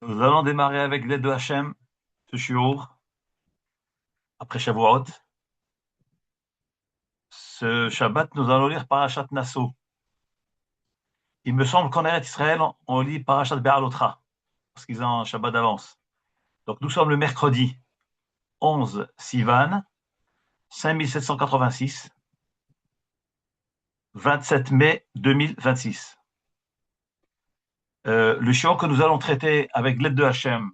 Nous allons démarrer avec l'aide de Hachem, ce shiur, après Shavuot. Ce Shabbat, nous allons lire Parashat Nasso. Il me semble qu'en Eretz Israël, on lit Parashat Be'alotra, parce qu'ils ont un Shabbat d'avance. Donc nous sommes le mercredi 11 Sivan, 5786, 27 mai 2026. Le shiur que nous allons traiter avec l'aide de Hachem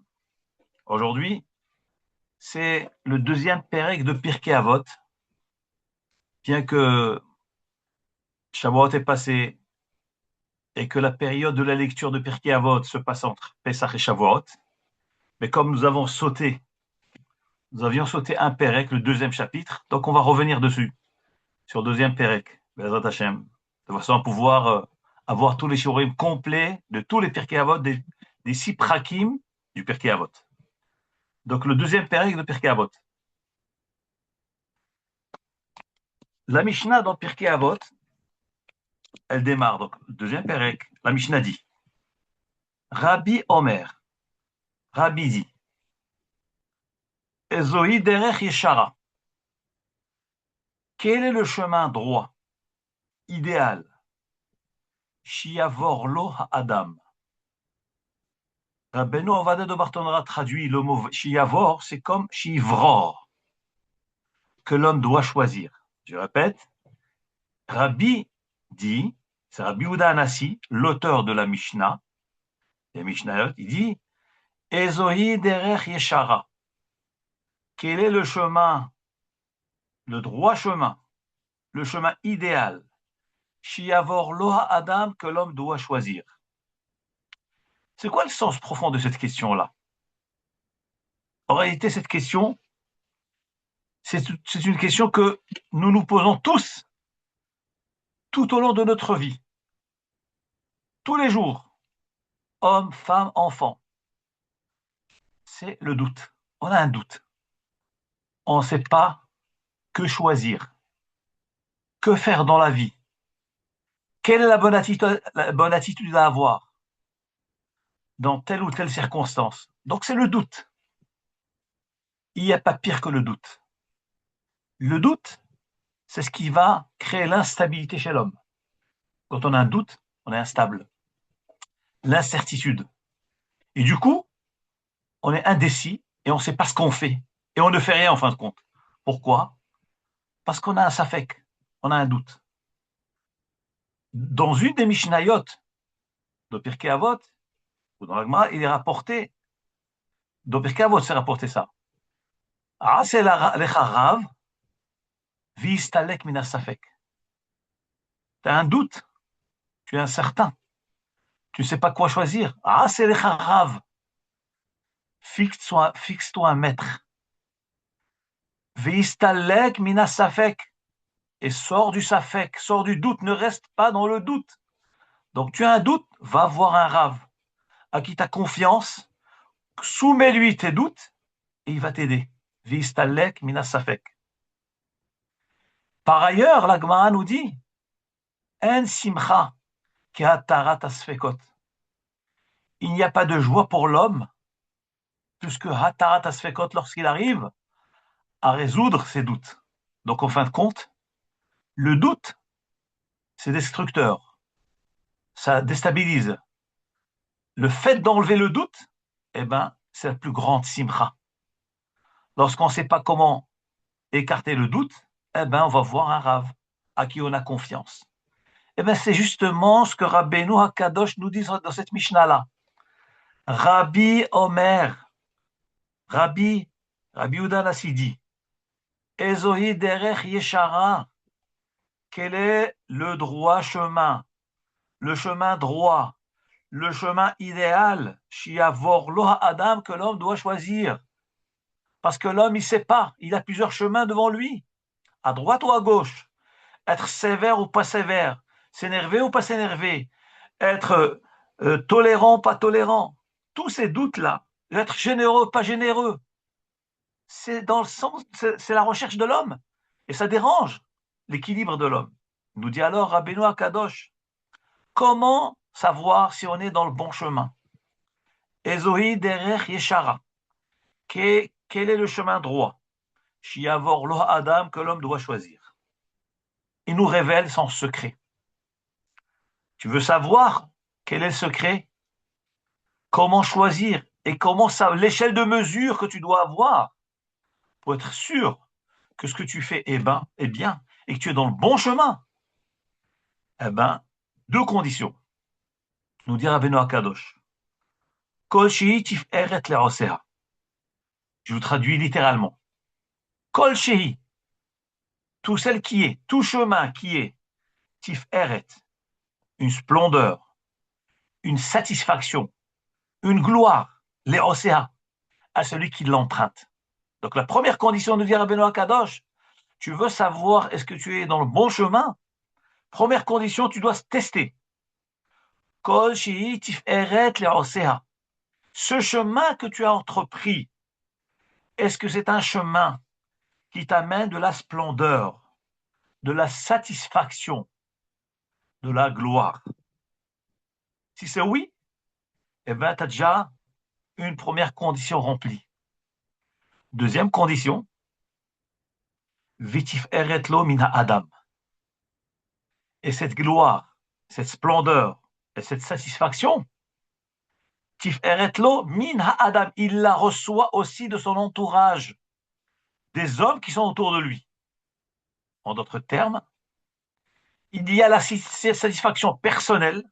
aujourd'hui, c'est le deuxième pérec de Pirkei Avot, bien que Shavuot est passé et que la période de la lecture de Pirkei Avot se passe entre Pesach et Shavuot. Mais comme nous avions sauté un Pérec, le deuxième chapitre, donc on va revenir dessus, sur le deuxième Pérec, Bezrat Hashem, de façon à pouvoir avoir tous les shiurim complets de tous les Pirkei Avot, des 6 prakim du Pirkei Avot. Donc le deuxième Pérec de Pirkei Avot. La Mishnah dans Pirkei Avot, elle démarre, donc le deuxième Pérec, la Mishnah dit, Rabbi Omer, Rabbi dit, Ezoï derech yeshara. Quel est le chemin droit, idéal? Shiavor lo ha'adam. Rabbeinu Ovada de Bartonra traduit le mot Shiavor, c'est comme Shivror, que l'homme doit choisir. Je répète, Rabbi dit, c'est Rabbi Yehuda Hanassi, l'auteur de la Mishnah, les Mishnayot, il dit, Ezohi derech yeshara. Quel est le chemin, le droit chemin, le chemin idéal? Shiavor lo ha'adam, que l'homme doit choisir. C'est quoi le sens profond de cette question-là? En réalité, cette question, c'est une question que nous nous posons tous tout au long de notre vie, tous les jours, hommes, femmes, enfants. C'est le doute. On a un doute. On ne sait pas que choisir, que faire dans la vie, quelle est la bonne attitude à avoir dans telle ou telle circonstance. Donc c'est le doute. Il n'y a pas pire que le doute. Le doute, c'est ce qui va créer l'instabilité chez l'homme. Quand on a un doute, on est instable. L'incertitude. Et du coup, on est indécis et on ne sait pas ce qu'on fait. Et on ne fait rien en fin de compte. Pourquoi? Parce qu'on a un safek, on a un doute. Dans une des Mishnayot de Pirkei Avot, ou dans la Gemara, il est rapporté, dans Pirkei Avot, c'est rapporté ça. Aseh lecha rav, v'yistalek min ha-safek. Tu as un doute, tu es incertain, tu ne sais pas quoi choisir. Aseh lecha rav, fixe-toi un maître. V'yistalek min ha-safek, et sors du safek, sors du doute, ne reste pas dans le doute. Donc tu as un doute, va voir un rav à qui tu as confiance, soumets-lui tes doutes et il va t'aider. Vistalek minasafek. Par ailleurs, la Gemara nous dit En simcha ki hatarat asfekot. Il n'y a pas de joie pour l'homme plus que hatarat asfekot lorsqu'il arrive à résoudre ses doutes. Donc en fin de compte, le doute, c'est destructeur. Ça déstabilise. Le fait d'enlever le doute, eh ben, c'est la plus grande simcha. Lorsqu'on ne sait pas comment écarter le doute, eh ben, on va voir un rave à qui on a confiance. Eh ben, c'est justement ce que Rabbeinu Hakadosh nous dit dans cette Mishnah-là. Rabbi Omer, Rabbi Yehuda Hanassi dit, Ezohi derech yeshara, quel est le droit chemin, le chemin droit, le chemin idéal, shiavor lo adam, que l'homme doit choisir. Parce que l'homme, il ne sait pas, il a plusieurs chemins devant lui, à droite ou à gauche, être sévère ou pas sévère, s'énerver ou pas s'énerver, être tolérant ou pas tolérant. Tous ces doutes-là, être généreux ou pas généreux, c'est dans le sens, c'est la recherche de l'homme. Et ça dérange l'équilibre de l'homme. Nous dit alors Rabbeinu Akadosh, comment savoir si on est dans le bon chemin? Ezohi derech yeshara. Quel est le chemin droit? Shiavor lo Adam, que l'homme doit choisir. Il nous révèle son secret. Tu veux savoir quel est le secret? Comment choisir et comment ça, l'échelle de mesure que tu dois avoir pour être sûr que ce que tu fais est bien et que tu es dans le bon chemin. Eh bien, deux conditions. Nous dit Rabbeinu Akadosh. Kol shehi tiferet le'osea. Je vous traduis littéralement. Kol shehi, tout celle qui est, tout chemin qui est, tiferet, une splendeur, une satisfaction, une gloire, le'osea, à celui qui l'emprunte. Donc la première condition de dire Rabbeinu Akadosh, tu veux savoir est-ce que tu es dans le bon chemin? Première condition, tu dois tester. Kol shehi tiferet le'osea. Ce chemin que tu as entrepris, est-ce que c'est un chemin qui t'amène de la splendeur, de la satisfaction, de la gloire? Si c'est oui, eh bien, tu as déjà une première condition remplie. Deuxième condition, vitif eretlo mina adam. Et cette gloire, cette splendeur et cette satisfaction, tif eretlo mina adam, il la reçoit aussi de son entourage, des hommes qui sont autour de lui. En d'autres termes, il y a la satisfaction personnelle.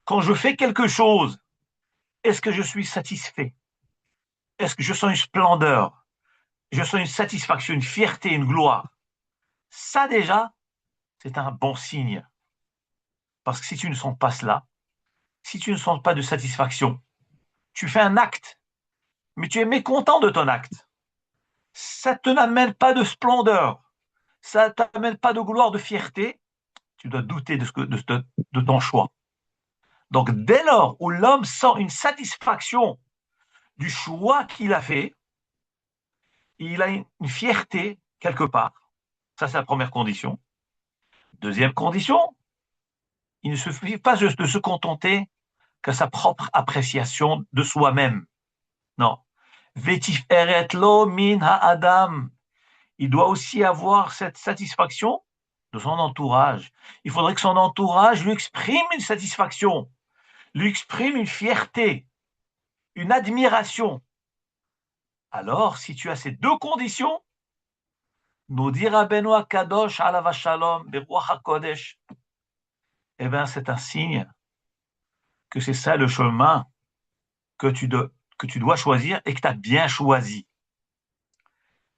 Quand je fais quelque chose, est-ce que je suis satisfait? Est-ce que je sens une splendeur? Je sens une satisfaction, une fierté, une gloire? Ça déjà, c'est un bon signe. Parce que si tu ne sens pas cela, si tu ne sens pas de satisfaction, tu fais un acte, mais tu es mécontent de ton acte. Ça ne te n'amène pas de splendeur, ça ne t'amène pas de gloire, de fierté, tu dois douter de ton choix. Donc dès lors où l'homme sent une satisfaction du choix qu'il a fait, il a une fierté quelque part. Ça, c'est la première condition. Deuxième condition, il ne suffit pas juste de se contenter que sa propre appréciation de soi-même. Non. Vetif eret lo min ha'adam. Il doit aussi avoir cette satisfaction de son entourage. Il faudrait que son entourage lui exprime une satisfaction, lui exprime une fierté, une admiration. Alors, si tu as ces deux conditions, nous dit Rabbeinu Akadosh alav shalom beruach hakodesh, eh bien, c'est un signe que c'est ça le chemin que tu dois choisir et que tu as bien choisi.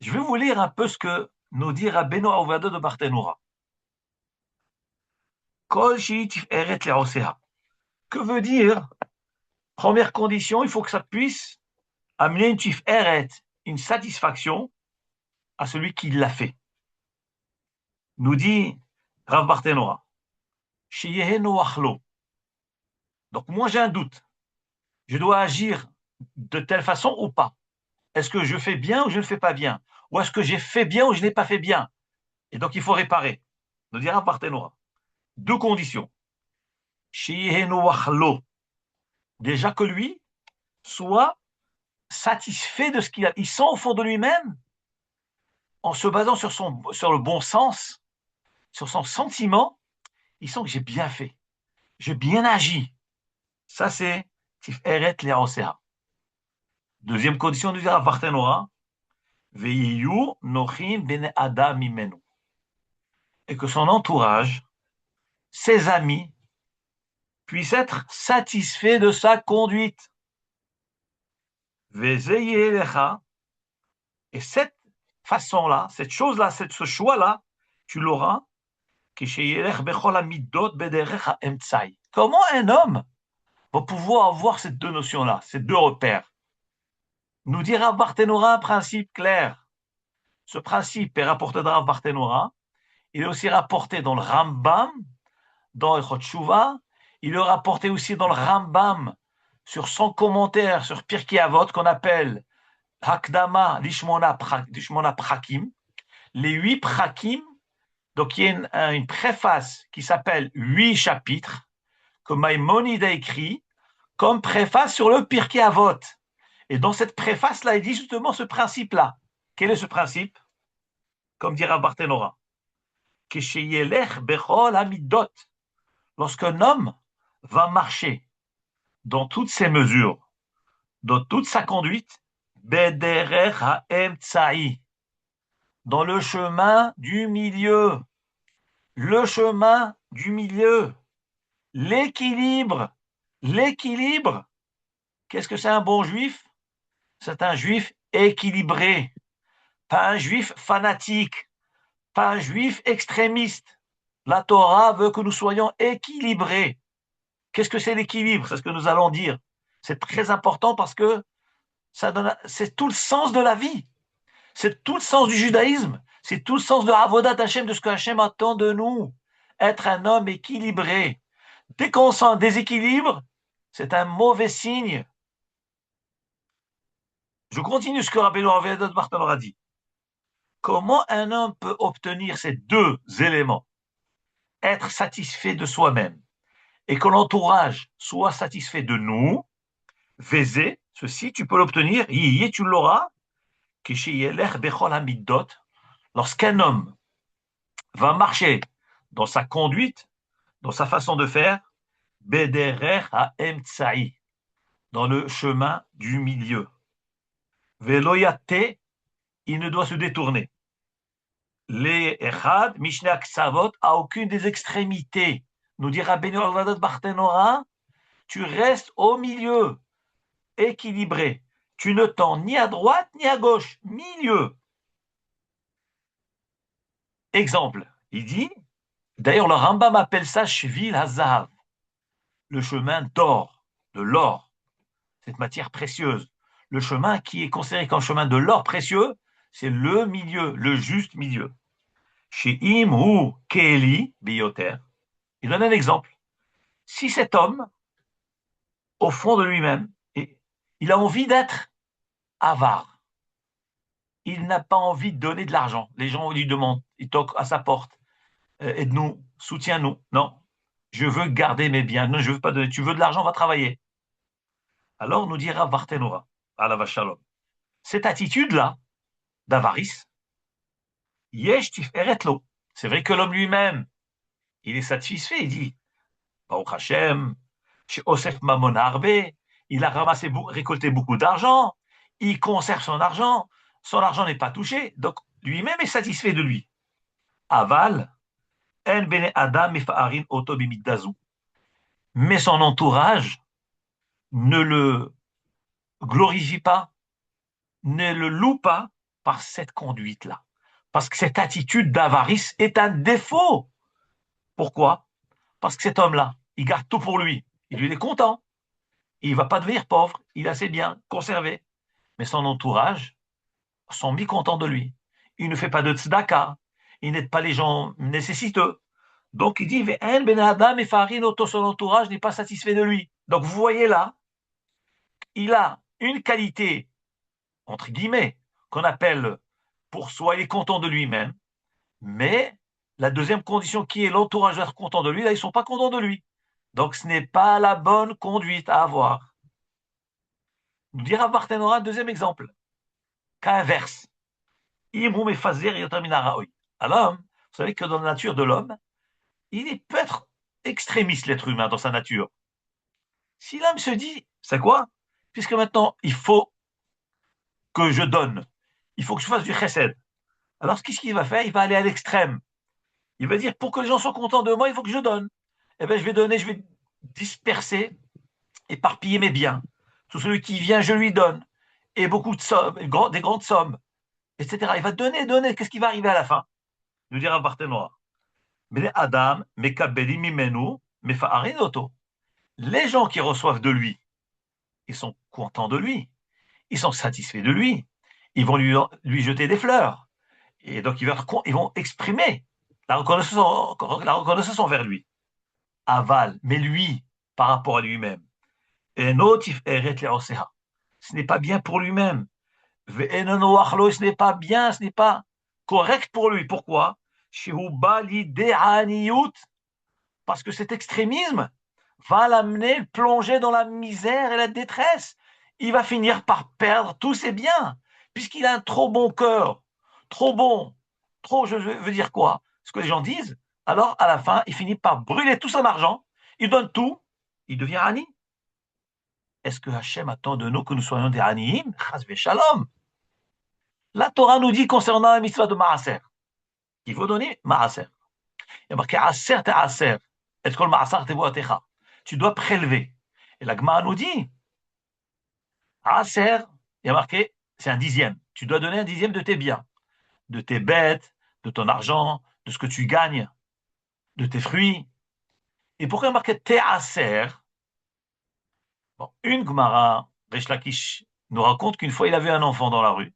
Je vais vous lire un peu ce que nous dit Rabbeinu Ovado de Barthénoura. Kol shi'it eret le'osea. Que veut dire? Première condition, il faut que ça puisse amener une tiferet, une satisfaction à celui qui l'a fait. Nous dit Rav Barthénoura. Sheyehenu achlo. Donc moi j'ai un doute. Je dois agir de telle façon ou pas? Est-ce que je fais bien ou je ne fais pas bien? Ou est-ce que j'ai fait bien ou je n'ai pas fait bien? Et donc il faut réparer. Nous dira Barthénoura. Deux conditions. Déjà que lui soit satisfait de ce qu'il a. Il sent au fond de lui-même, en se basant sur le bon sens, sur son sentiment, il sent que j'ai bien fait, j'ai bien agi. Ça c'est Tiferet Le'osea. Deuxième condition de dire à Barthénoura, Ve'iyu nochim bene adam imenu. Et que son entourage, ses amis, puissent être satisfaits de sa conduite. Ve'zeye lecha. Et cette façon-là, cette chose-là, ce choix-là, tu l'auras. Comment un homme va pouvoir avoir ces deux notions-là, ces deux repères? Nous dira Barthénoura un principe clair. Ce principe est rapporté dans Barthénoura. Il est aussi rapporté dans le Rambam, dans le Chotchouva. Il est rapporté aussi dans le Rambam sur son commentaire sur Pirkei Avot qu'on appelle Hakdama Lishmona Prakim. Les 8 Prakim. Donc, il y a une préface qui s'appelle 8 chapitres, que Maïmonide a écrit comme préface sur le Pirkei Avot. Et dans cette préface-là, il dit justement ce principe-là. Quel est ce principe? Comme dira Barthénora. Lorsqu'un homme va marcher dans toutes ses mesures, dans toute sa conduite, dans le chemin du milieu, le chemin du milieu, l'équilibre, l'équilibre. Qu'est-ce que c'est un bon juif? C'est un juif équilibré, pas un juif fanatique, pas un juif extrémiste. La Torah veut que nous soyons équilibrés. Qu'est-ce que c'est l'équilibre? C'est ce que nous allons dire. C'est très important parce que c'est tout le sens de la vie. C'est tout le sens du judaïsme. C'est tout le sens de Avodat Hashem, de ce que Hashem attend de nous. Être un homme équilibré. Dès qu'on sent un déséquilibre, c'est un mauvais signe. Je continue ce que Rabbeinu Aviadot Barthénora a dit. Comment un homme peut obtenir ces deux éléments? Être satisfait de soi-même et que l'entourage soit satisfait de nous. Vézé, ceci, tu peux l'obtenir, tu l'auras. Lorsqu'un homme va marcher dans sa conduite, dans sa façon de faire, dans le chemin du milieu. Veloyate, il ne doit se détourner. Les Echad, Mishneh Aksavot, à aucune des extrémités. Nous dira Rabbeinu Aviadot Barthénora, tu restes au milieu, équilibré. Tu ne tends ni à droite ni à gauche, milieu. Exemple, il dit, d'ailleurs le Rambam appelle ça Shvil Hazahav, le chemin d'or, de l'or, cette matière précieuse. Le chemin qui est considéré comme chemin de l'or précieux, c'est le milieu, le juste milieu. Chez Im ou Keli Bioter, il donne un exemple. Si cet homme, au fond de lui-même, il a envie d'être avare, il n'a pas envie de donner de l'argent. Les gens lui demandent, ils toquent à sa porte, aide-nous, soutiens-nous. Non, je veux garder mes biens. Non, je veux pas donner. Tu veux de l'argent, va travailler. Alors nous dira Barthénora, à la Vachalom, cette attitude-là, d'avarice, yesh tiferet lo. C'est vrai que l'homme lui-même, il est satisfait, il dit, Baruch Hashem, chez Osef Mamon Harbe, il a récolté beaucoup d'argent, il conserve son argent n'est pas touché, donc lui-même est satisfait de lui. Aval, en bene adam mefaharin oto bimiddazu. Mais son entourage ne le glorifie pas, ne le loue pas par cette conduite-là. Parce que cette attitude d'avarice est un défaut. Pourquoi? Parce que cet homme-là, il garde tout pour lui. Il est content. Il ne va pas devenir pauvre. Il a ses biens conservés. Mais son entourage sont mécontents de lui. Il ne fait pas de tzedaka. Il n'aide pas les gens nécessiteux. Donc il dit, ben Adam et Farin, son entourage n'est pas satisfait de lui. Donc vous voyez là, il a une qualité, entre guillemets, qu'on appelle pour soi, il est content de lui-même, mais la deuxième condition qui est l'entourage d'être content de lui, là, ils ne sont pas contents de lui. Donc ce n'est pas la bonne conduite à avoir. Nous dira Barthénora un deuxième exemple. Cas inverse. Alors, vous savez que dans la nature de l'homme, il peut être extrémiste, l'être humain, dans sa nature. Si l'homme se dit, c'est quoi? Puisque maintenant, il faut que je donne, il faut que je fasse du chesed. Alors, qu'est-ce qu'il va faire? Il va aller à l'extrême. Il va dire, pour que les gens soient contents de moi, il faut que je donne. Eh bien, je vais donner, je vais disperser, éparpiller mes biens. Tout celui qui vient, je lui donne. Et beaucoup de sommes, des grandes sommes, etc. Il va donner, donner. Qu'est-ce qui va arriver à la fin? Nous dira Barthénora. Mais Adam, Mekabeli Mimenu, Mefaharinoto. Les gens qui reçoivent de lui, ils sont contents de lui. Ils sont satisfaits de lui. Ils vont lui jeter des fleurs. Et donc, ils vont exprimer la reconnaissance envers lui. Aval, mais lui, par rapport à lui-même. Ce n'est pas bien pour lui-même. Ce n'est pas bien, ce n'est pas correct pour lui. Pourquoi? Parce que cet extrémisme va l'amener plonger dans la misère et la détresse. Il va finir par perdre tous ses biens, puisqu'il a un trop bon cœur, trop bon, trop, je veux dire quoi? Ce que les gens disent. Alors, à la fin, il finit par brûler tout son argent, il donne tout, il devient Ani. Est-ce que Hachem attend de nous que nous soyons des Aniim? Chas v'shalom. La Torah nous dit concernant la mitzvah de Maaser, qu'il faut donner Maaser. Il y a marqué Aser te Aser, et kol Maaser te voatecha. Tu dois prélever. Et la Gemara nous dit, Aser, il y a marqué, c'est un dixième. Tu dois donner un dixième de tes biens, de tes bêtes, de ton argent, de ce que tu gagnes, de tes fruits. Et pourquoi il y a marqué te Aser? Bon, une Gemara, Resh Lakish, nous raconte qu'une fois il avait un enfant dans la rue.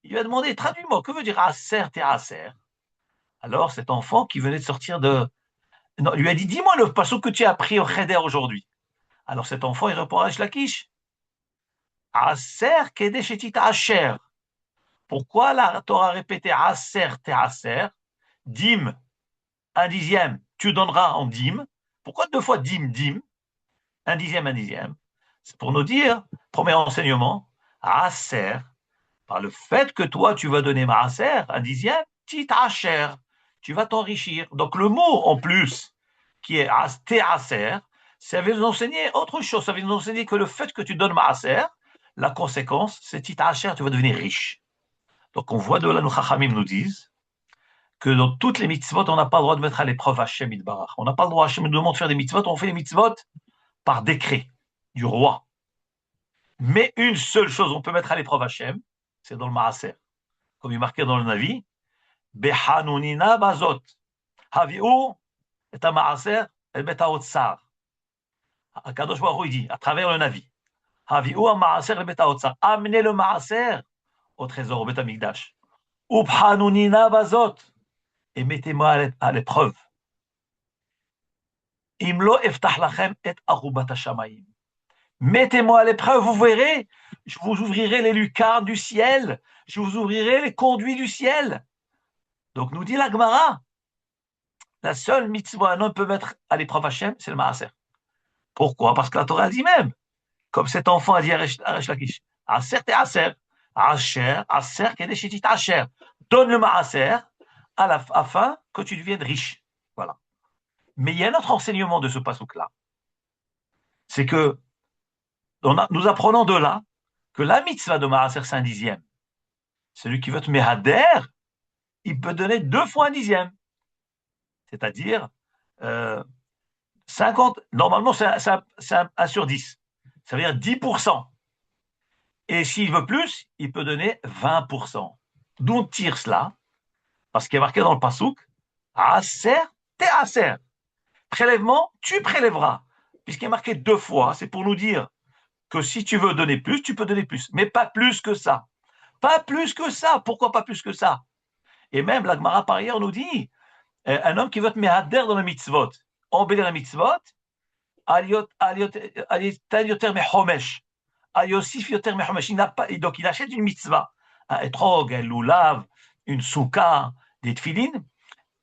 Il lui a demandé, traduis-moi, que veut dire Aser te Aser? Alors cet enfant qui venait de sortir de... Non, lui a dit, dis-moi le passage que tu as appris au Cheder aujourd'hui. Alors cet enfant, il répond à Resh Lakish, Aser kedeshetit Asher. Pourquoi la Torah a répété Aser te Aser? Dim, un dixième, tu donneras en dîme. Pourquoi deux fois dîme, dîme? Un dixième, un dixième. C'est pour nous dire, premier enseignement, Aser, par le fait que toi, tu vas donner Maaser, un dixième, tit Asher, tu vas t'enrichir. Donc le mot en plus, qui est te Aser, ça veut nous enseigner autre chose. Ça veut nous enseigner que le fait que tu donnes Maaser, la conséquence, c'est tit Asher, tu vas devenir riche. Donc on voit de là, nos Chachamim nous disent que dans toutes les mitzvot, on n'a pas le droit de mettre à l'épreuve Hachem Yitbarach. On n'a pas le droit, Hachem nous demande de faire des mitzvot, on fait les mitzvot par décret du roi. Mais une seule chose, on peut mettre à l'épreuve Hachem, c'est dans le Maaser. Comme il est marqué dans le Navi, Behanunina bazot, Haviou et Maaser et Betaotsar. Akadosh Baruch Hu dit, à travers le Navi, Haviou Maaser et Betaotsar. Amenez le Maaser au trésor, au Betamikdash. Ubhanunina bazot. Et mettez-moi à l'épreuve. Imlo eftah lachem et arubat hashamayim. Mettez-moi à l'épreuve, vous verrez, je vous ouvrirai les lucarnes du ciel, je vous ouvrirai les conduits du ciel. Donc nous dit la Gemara, la seule mitzvah un homme peut mettre à l'épreuve Hachem, c'est le Maaser. Pourquoi? Parce que la Torah dit même, comme cet enfant a dit à Resh Lakish, Aser te Aser, Aser kedeshetit Asher, donne le Maaser afin que tu deviennes riche. Voilà. Mais il y a un autre enseignement de ce passouk-là. C'est que nous apprenons de là que la mitzvah de Maaser, c'est un dixième. Celui qui veut te mehader, il peut donner deux fois un dixième. C'est-à-dire 50, normalement c'est un sur 10. Ça veut dire 10%. Et s'il veut plus, il peut donner 20%. D'où on tire cela? Parce qu'il est marqué dans le passouk, Aser, te Aser. Prélèvement, tu prélèveras. Puisqu'il est marqué deux fois, c'est pour nous dire que si tu veux donner plus, tu peux donner plus. Mais pas plus que ça. Pas plus que ça. Pourquoi pas plus que ça? Et même la Gemara par ailleurs nous dit, un homme qui veut te mehader dans le mitzvot, embellir la mitzvot, donc il achète une mitzvah, un etrog, un loulav, une souka, des tfilines,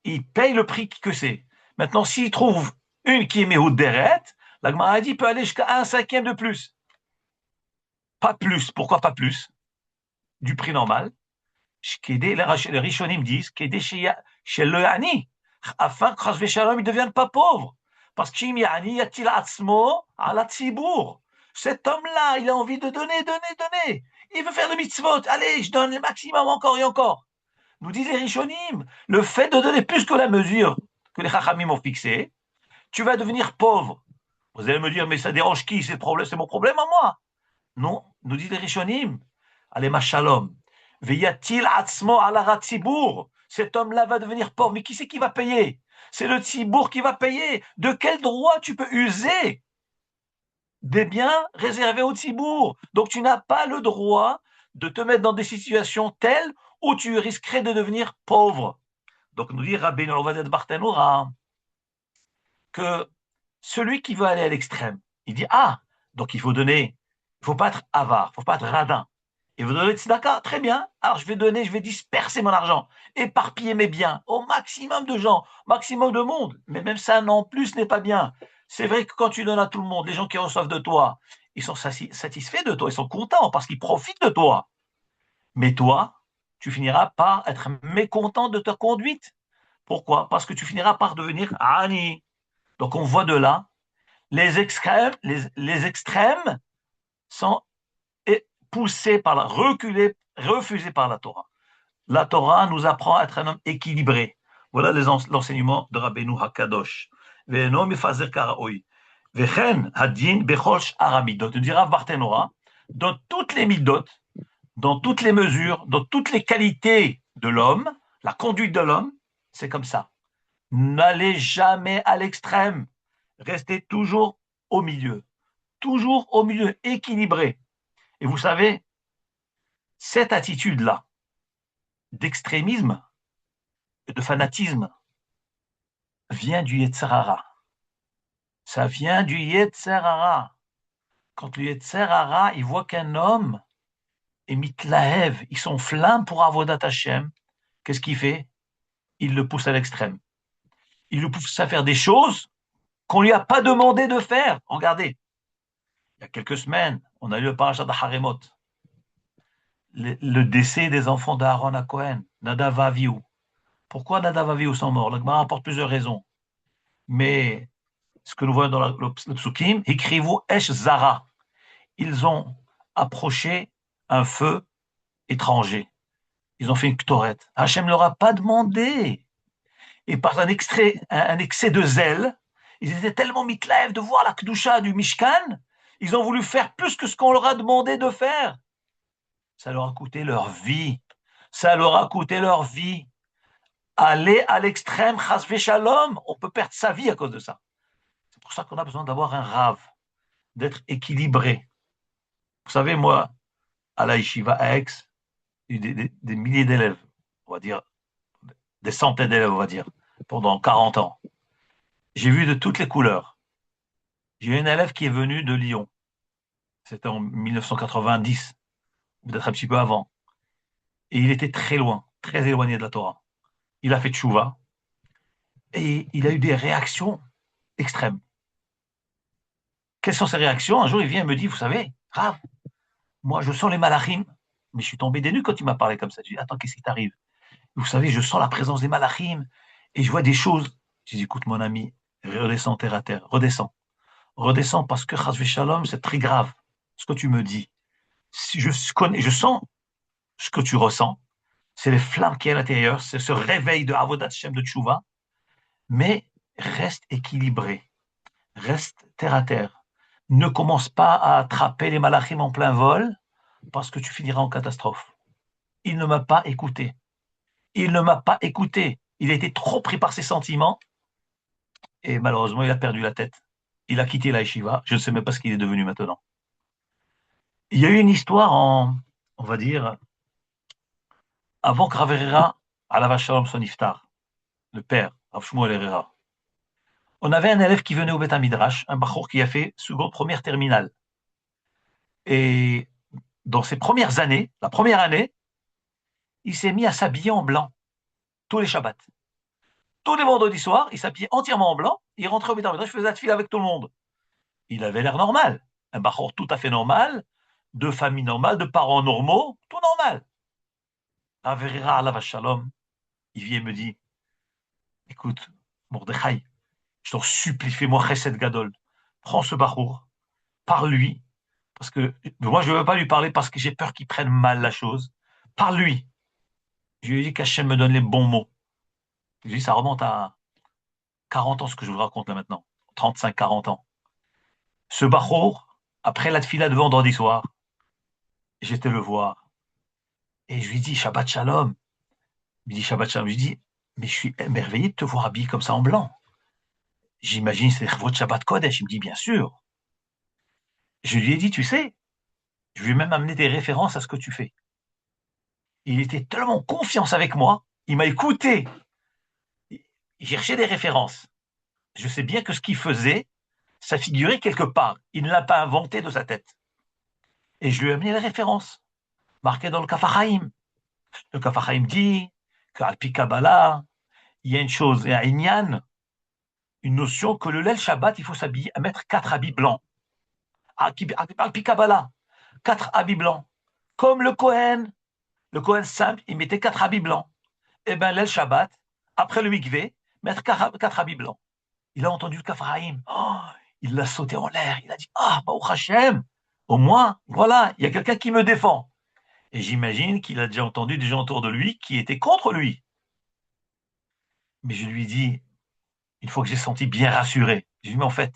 il paye le prix que c'est. Maintenant, s'il trouve une qui est Mehoud Deret, la Gemara a dit peut aller jusqu'à un cinquième de plus. Pas plus. Pourquoi pas plus? Du prix normal. Les Rishonim disent chez le Hani, afin que Chas Shalom ne devienne pas pauvre. Parce que Shim Yani yatil atzmo ala tzibour. Cet homme-là, il a envie de donner, donner, donner. Il veut faire le mitzvot. Allez, je donne le maximum encore et encore. Nous disent les Rishonim, le fait de donner plus que la mesure que les Chachamim ont fixée, tu vas devenir pauvre. Vous allez me dire, mais ça dérange qui? C'est mon problème à moi. Non, nous disent les Rishonim, allez, ma shalom. Veyatil atzmo ala ratzibour. Cet homme-là va devenir pauvre. Mais qui c'est qui va payer? C'est le tzibour qui va payer. De quel droit tu peux user des biens réservés au tzibour? Donc tu n'as pas le droit de te mettre dans des situations telles où tu risquerais de devenir pauvre. Donc nous dit Rabbeinu Ovadia de Barthénoura que celui qui veut aller à l'extrême, il dit donc il faut donner, il ne faut pas être avare, il ne faut pas être radin. Il veut donner tzedaka, très bien. Alors je vais disperser mon argent, éparpiller mes biens au maximum de gens, maximum de monde. Mais même ça non plus n'est pas bien. C'est vrai que quand tu donnes à tout le monde, les gens qui reçoivent de toi, ils sont satisfaits de toi, ils sont contents parce qu'ils profitent de toi. Mais toi, tu finiras par être mécontent de ta conduite. Pourquoi? Parce que tu finiras par devenir ani. Donc on voit de là, les extrêmes sont poussés par la, reculés, refusés par la Torah. La Torah nous apprend à être un homme équilibré. Voilà l'enseignement de Rabbeinu Hakadosh. Ve'eno mifazer karaoui. Vechen hadin bechol sh'ar hamidot. Nous dira Barthénora, dans toutes les midot, dans toutes les mesures, dans toutes les qualités de l'homme, la conduite de l'homme, c'est comme ça. N'allez jamais à l'extrême. Restez toujours au milieu, équilibré. Et vous savez, cette attitude-là d'extrémisme et de fanatisme vient du Yetzer Hara. Ça vient du Yetzer Hara. Quand le Yetzer Hara, il voit qu'un homme est mitlahev, il s'enflamme pour Avodat Hashem, qu'est-ce qu'il fait? Il le pousse à l'extrême. Il le pousse à faire des choses qu'on lui a pas demandé de faire. Regardez, il y a quelques semaines, on a eu le parachat d'Haremot, le décès des enfants d'Aaron à Cohen, Nadav et Avihu. Pourquoi Nadav et Avihu sont morts? Le Gemara apporte plusieurs raisons. Mais ce que nous voyons dans le psukim, écrivez-vous Esh Zara. Ils ont approché un feu étranger. Ils ont fait une ktoret. Hachem ne leur a pas demandé. Et par un excès de zèle, ils étaient tellement mitlaev de voir la kedusha du Mishkan, ils ont voulu faire plus que ce qu'on leur a demandé de faire. Ça leur a coûté leur vie. Ça leur a coûté leur vie. Aller à l'extrême, chas v'shalom, on peut perdre sa vie à cause de ça. C'est pour ça qu'on a besoin d'avoir un rave, d'être équilibré. Vous savez, moi, à la yeshiva à Aix, j'ai eu des milliers d'élèves, on va dire, des centaines d'élèves, on va dire, pendant 40 ans. J'ai vu de toutes les couleurs. J'ai eu un élève qui est venu de Lyon. C'était en 1990, peut-être un petit peu avant. Et il était très loin, très éloigné de la Torah. Il a fait tchouva et il a eu des réactions extrêmes. Quelles sont ces réactions? Un jour, il vient et me dit, vous savez, Rav, moi, je sens les malachim, mais je suis tombé des nues quand il m'a parlé comme ça. Je lui ai dit, attends, qu'est-ce qui t'arrive? Vous savez, je sens la présence des malachim et je vois des choses. Je dis, écoute, mon ami, redescends terre à terre, redescends. Redescends parce que, chas v'shalom, c'est très grave ce que tu me dis. Si je sens ce que tu ressens, c'est les flammes qui est à l'intérieur, c'est ce réveil de Avodat Hashem de Tchouva, mais reste équilibré, reste terre à terre. Ne commence pas à attraper les malachim en plein vol parce que tu finiras en catastrophe. Il ne m'a pas écouté. Il ne m'a pas écouté. Il a été trop pris par ses sentiments et malheureusement, il a perdu la tête. Il a quitté la yeshiva. Je ne sais même pas ce qu'il est devenu maintenant. Il y a eu une histoire on va dire, avant que Rav Herrera, alav shalom son iftar, le père, Rav Shmuel Herrera. On avait un élève qui venait au Beth Midrash, un bachour qui a fait première terminale. Et dans ses premières années, la première année, il s'est mis à s'habiller en blanc tous les Shabbats. Tous les vendredis soirs, il s'habillait entièrement en blanc, il rentrait au Beth Midrash, faisait la file avec tout le monde. Il avait l'air normal, un bachour tout à fait normal, de famille normale, de parents normaux, tout normal. Rav Herrera, alav shalom, il vient et me dit, écoute, Mordechai, je t'en supplie, fais-moi chesed gadol. Prends ce bachour, parle-lui, parce que moi, je ne veux pas lui parler parce que j'ai peur qu'il prenne mal la chose. Parle-lui. Je lui ai dit qu'Hachem me donne les bons mots. Je lui ai dit, ça remonte à 40 ans, ce que je vous raconte là maintenant. 35, 40 ans. Ce bachour, après la tfila de vendredi soir, j'étais le voir. Et je lui dis, Shabbat Shalom. Il me dit, Shabbat Shalom. Je lui dis, mais je suis émerveillé de te voir habillé comme ça en blanc. J'imagine c'est votre Shabbat Kodesh. Il me dit, bien sûr. Je lui ai dit, tu sais, je vais même amener des références à ce que tu fais. Il était tellement en confiance avec moi, il m'a écouté. Il cherchait des références. Je sais bien que ce qu'il faisait, ça figurait quelque part. Il ne l'a pas inventé de sa tête. Et je lui ai amené les références, marquées dans le Kafachaim. Le Kafachaim dit qu'Alpi Kabbalah, il y a une chose, il y a un Inyan, une notion que le Lel Shabbat, il faut s'habiller, à mettre 4 habits blancs. Al-Pi Kabbalah, 4 habits blancs. Comme le Kohen simple, il mettait 4 habits blancs. Eh bien, Lel Shabbat, après le mikvé, mettre 4 habits blancs. Il a entendu le Kafraïm. Oh, il l'a sauté en l'air. Il a dit, ah, Baruch Hashem, au moins, voilà, il y a quelqu'un qui me défend. Et j'imagine qu'il a déjà entendu des gens autour de lui qui étaient contre lui. Mais je lui dis, une fois que j'ai senti bien rassuré, je lui dis, mais en fait,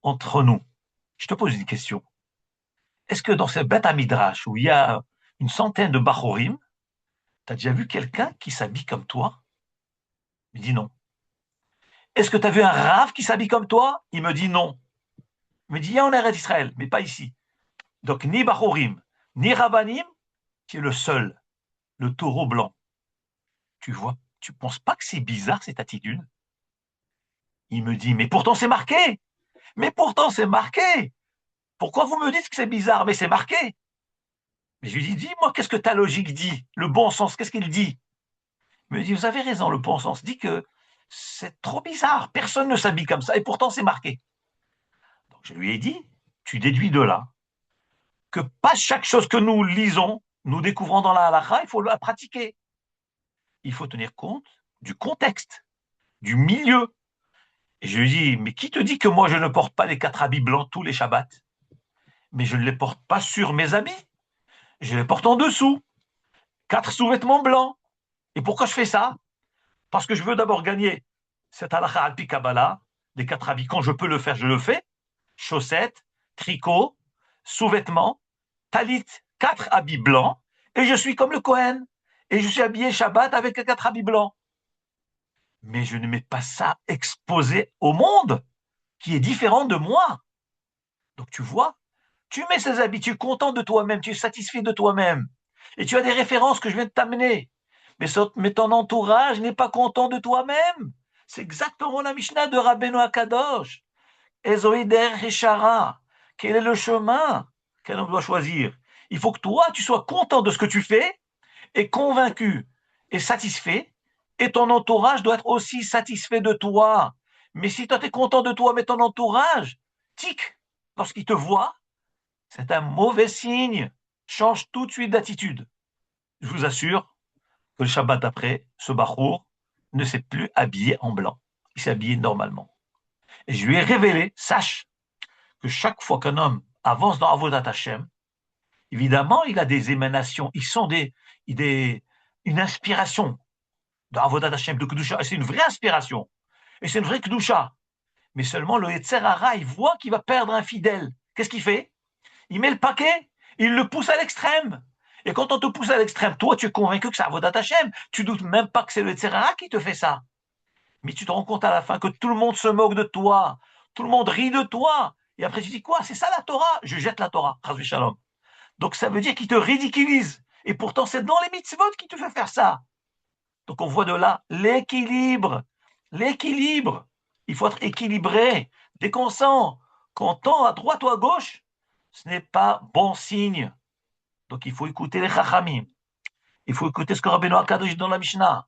entre nous, je te pose une question. Est-ce que dans cette bête à Midrash, où il y a une centaine de Bachorim, tu as déjà vu quelqu'un qui s'habille comme toi? Il me dit non. Est-ce que tu as vu un Rav qui s'habille comme toi? Il me dit non. Il me dit, il y a en Eretz Israël, mais pas ici. Donc, ni Bachorim, ni Rabbanim, qui est le seul, le taureau blanc. Tu vois, tu penses pas que c'est bizarre cette attitude? Il me dit, mais pourtant c'est marqué. Mais pourtant c'est marqué. Pourquoi vous me dites que c'est bizarre? Mais c'est marqué. Mais je lui dis, dis-moi, qu'est-ce que ta logique dit? Le bon sens, qu'est-ce qu'il dit? Il me dit, vous avez raison, le bon sens dit que c'est trop bizarre. Personne ne s'habille comme ça et pourtant c'est marqué. Donc je lui ai dit, tu déduis de là que pas chaque chose que nous lisons, nous découvrons dans la halakha, il faut la pratiquer. Il faut tenir compte du contexte, du milieu. Et je lui dis, mais qui te dit que moi je ne porte pas les 4 habits blancs tous les Shabbats? Mais je ne les porte pas sur mes habits, je les porte en dessous. 4 sous-vêtements blancs. Et pourquoi je fais ça? Parce que je veux d'abord gagner cette halakha al-pi Kabbalah, des 4 habits. Quand je peux le faire, je le fais. Chaussettes, tricots, sous-vêtements, talit, 4 habits blancs. Et je suis comme le Kohen. Et je suis habillé Shabbat avec les 4 habits blancs. Mais je ne mets pas ça exposé au monde, qui est différent de moi. Donc tu vois, tu mets ces habits, tu es content de toi-même, tu es satisfait de toi-même. Et tu as des références que je viens de t'amener. Mais ton entourage n'est pas content de toi-même. C'est exactement la Mishnah de Rabbeinu Akadosh. Ezoïder Heshara. Quel est le chemin qu'un homme doit choisir? Il faut que toi, tu sois content de ce que tu fais, et convaincu et satisfait, et ton entourage doit être aussi satisfait de toi. Mais si toi, tu es content de toi, mais ton entourage, tic, lorsqu'il te voit, c'est un mauvais signe. Change tout de suite d'attitude. Je vous assure que le Shabbat après, ce Bachour ne s'est plus habillé en blanc. Il s'est habillé normalement. Et je lui ai révélé, sache que chaque fois qu'un homme avance dans Avodat Hashem, évidemment, il a des émanations, une inspiration de Avodat Hashem, de Kedusha, et c'est une vraie inspiration, et c'est une vraie Kedusha. Mais seulement le Yetzer Hara, il voit qu'il va perdre un fidèle. Qu'est-ce qu'il fait? Il met le paquet, il le pousse à l'extrême. Et quand on te pousse à l'extrême, toi, tu es convaincu que c'est Avodat Hashem. Tu doutes même pas que c'est le Yetzer Hara qui te fait ça. Mais tu te rends compte à la fin que tout le monde se moque de toi. Tout le monde rit de toi. Et après, tu dis quoi? C'est ça la Torah? Je jette la Torah. Chas v'shalom. Donc ça veut dire qu'il te ridiculise. Et pourtant, c'est dans les mitzvot qui te fait faire ça. Donc on voit de là l'équilibre. L'équilibre. Il faut être équilibré. Dès qu'on sent qu'on tend à droite ou à gauche, ce n'est pas bon signe. Donc il faut écouter les chachamim. Il faut écouter ce que Rabbeinu Akadosh dit dans la Mishnah.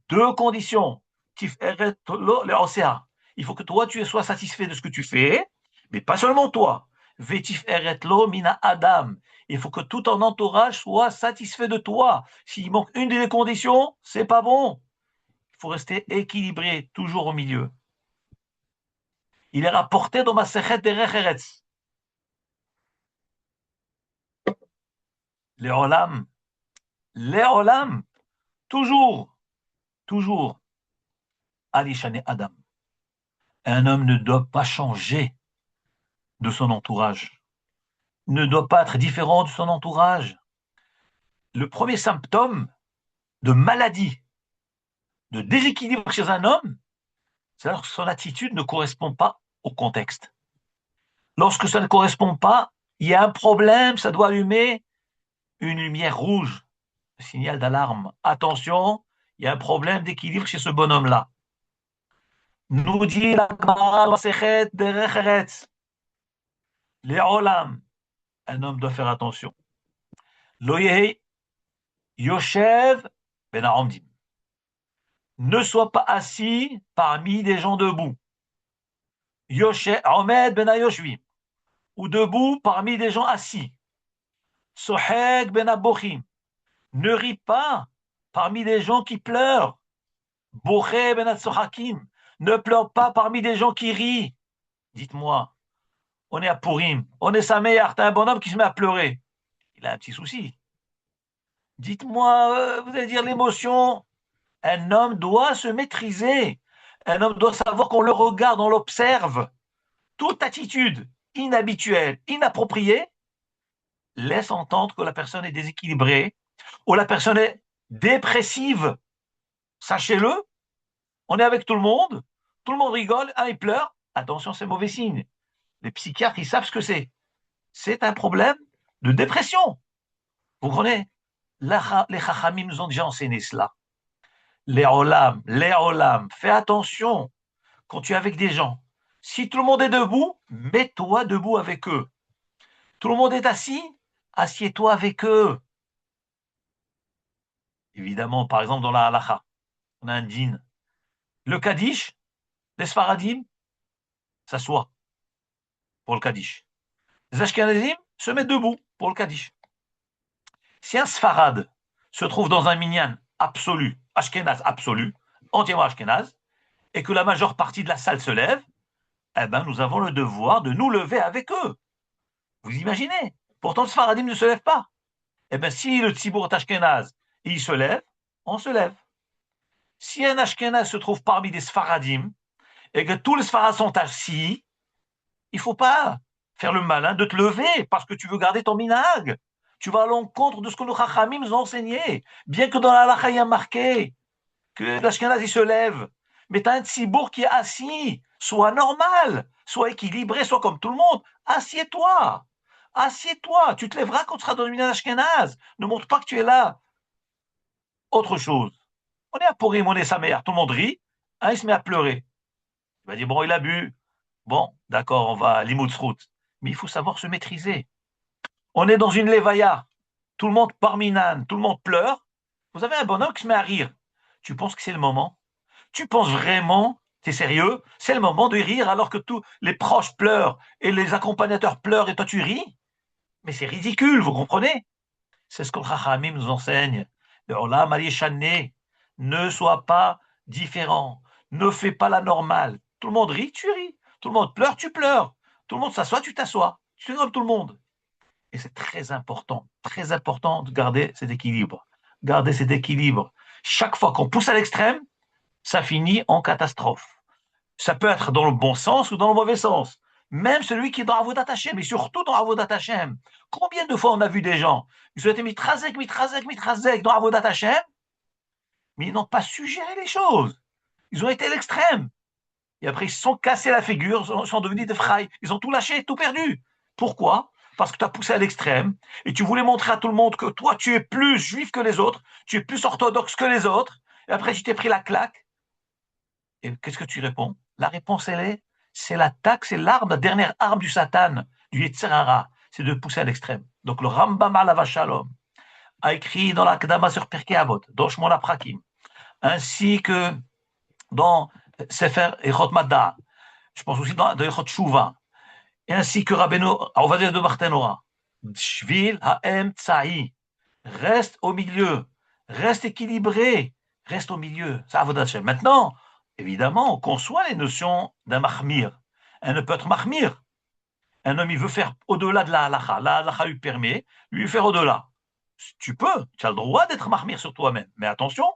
2 conditions. Tiferet lo le'osea. Il faut que toi, tu sois satisfait de ce que tu fais, mais pas seulement toi. Vetiferet lo mina adam. Il faut que tout ton entourage soit satisfait de toi. S'il manque une des conditions, c'est pas bon. Il faut rester équilibré, toujours au milieu. Il est rapporté dans ma Sechet Derech Eretz. Les olam, toujours, Alishane Adam. Un homme ne doit pas changer de son entourage, ne doit pas être différent de son entourage. Le premier symptôme de maladie, de déséquilibre chez un homme, c'est lorsque son attitude ne correspond pas au contexte. Lorsque ça ne correspond pas, il y a un problème, ça doit allumer une lumière rouge, un signal d'alarme. Attention, il y a un problème d'équilibre chez ce bonhomme-là. Nous dit la Gemara Masechet Derech Eretz, les olam, un homme doit faire attention. Lo yehi Yoshev ben haomdim. Ne sois pas assis parmi des gens debout. Omed ben Ayoshvim, ou debout parmi des gens assis. Soheg ben Abochim, ne ris pas parmi des gens qui pleurent. Boché ben Atsohakim, ne pleure pas parmi des gens qui rient. Dites-moi, on est à Purim, on est Sameach, t'as un bonhomme qui se met à pleurer. Il a un petit souci. Dites-moi, vous allez dire l'émotion. Un homme doit se maîtriser. Un homme doit savoir qu'on le regarde, on l'observe. Toute attitude inhabituelle, inappropriée, laisse entendre que la personne est déséquilibrée ou la personne est dépressive. Sachez-le, on est avec tout le monde rigole, un il pleure. Attention, c'est mauvais signe. Les psychiatres, ils savent ce que c'est. C'est un problème de dépression. Vous comprenez? Les chachamim nous ont déjà enseigné cela. Les olam, fais attention quand tu es avec des gens. Si tout le monde est debout, mets-toi debout avec eux. Tout le monde est assis, assieds-toi avec eux. Évidemment, par exemple, dans la halacha, on a un dîn. Le Kaddish, les Sfaradim s'assoient pour le Kaddish. Les Ashkenazim se mettent debout pour le Kaddish. Si un Sfarad se trouve dans un minyan absolu, Ashkenaz absolu, entièrement Ashkenaz, et que la majeure partie de la salle se lève, eh ben, nous avons le devoir de nous lever avec eux. Vous imaginez? Pourtant, le Sfaradim ne se lève pas. Eh bien, si le Tzibour est Ashkenaz et il se lève, on se lève. Si un Ashkenaz se trouve parmi des Sfaradim et que tous les Sfarads sont assis, il ne faut pas faire le malin de te lever parce que tu veux garder ton minhag. Tu vas à l'encontre de ce que nos Chachamim nous ont enseigné. Bien que dans la halakha, il y a marqué que l'Ashkenaz il se lève. Mais tu as un Tzibour qui est assis. Sois normal, sois équilibré, sois comme tout le monde. Assieds-toi. Assieds-toi. Tu te lèveras quand tu seras dans le minhag Ashkenaz. Ne montre pas que tu es là. Autre chose. On est à Purim, on est sa mère. Tout le monde rit. Un, il se met à pleurer. Il va dire, bon, il a bu. Bon, d'accord, on va à l'imoutsrout. Mais il faut savoir se maîtriser. On est dans une levaya. Tout le monde parminan, tout le monde pleure. Vous avez un bonhomme qui se met à rire. Tu penses que c'est le moment? Tu penses vraiment, t'es sérieux? C'est le moment de rire alors que tous les proches pleurent et les accompagnateurs pleurent et toi tu ris? Mais c'est ridicule, vous comprenez? C'est ce que le Chachamim nous enseigne. Le Olam Aliéchané, ne sois pas différent. Ne fais pas la normale. Tout le monde rit, tu ris. Tout le monde pleure, tu pleures. Tout le monde s'assoit, tu t'assois. Tu fais comme tout le monde. Et c'est très important de garder cet équilibre. Garder cet équilibre. Chaque fois qu'on pousse à l'extrême, ça finit en catastrophe. Ça peut être dans le bon sens ou dans le mauvais sens. Même celui qui est dans Avodat Hashem, mais surtout dans Avodat Hashem. Combien de fois on a vu des gens, ils ont été mitrazek dans Avodat Hashem, mais ils n'ont pas su gérer les choses. Ils ont été à l'extrême. Et après, ils se sont cassés la figure, ils sont devenus des frailles. Ils ont tout lâché, tout perdu. Pourquoi? Parce que tu as poussé à l'extrême et tu voulais montrer à tout le monde que toi, tu es plus juif que les autres, tu es plus orthodoxe que les autres. Et après, tu t'es pris la claque. Et qu'est-ce que tu réponds? La réponse, elle est, c'est l'attaque, c'est l'arme, la dernière arme du Satan, du Yetzer Hara, c'est de pousser à l'extrême. Donc le Rambam Alav Shalom a écrit dans la Kedama sur Pirkei Avot, dans Shmona Prakim, ainsi que dans Sefer Echot Madda, je pense aussi dans Echot Shuva, et ainsi que Rabbeinu Ovadia de Barthénora, Shvil Ha'em Tsa'i, reste au milieu, reste équilibré, reste au milieu. Ça, Avodat Hashem. Maintenant, évidemment, on conçoit les notions d'un mahmir. Un ne peut être mahmir. Un homme, il veut faire au-delà de la halacha. La halacha lui permet, lui faire au-delà. Tu peux, tu as le droit d'être mahmir sur toi-même. Mais attention,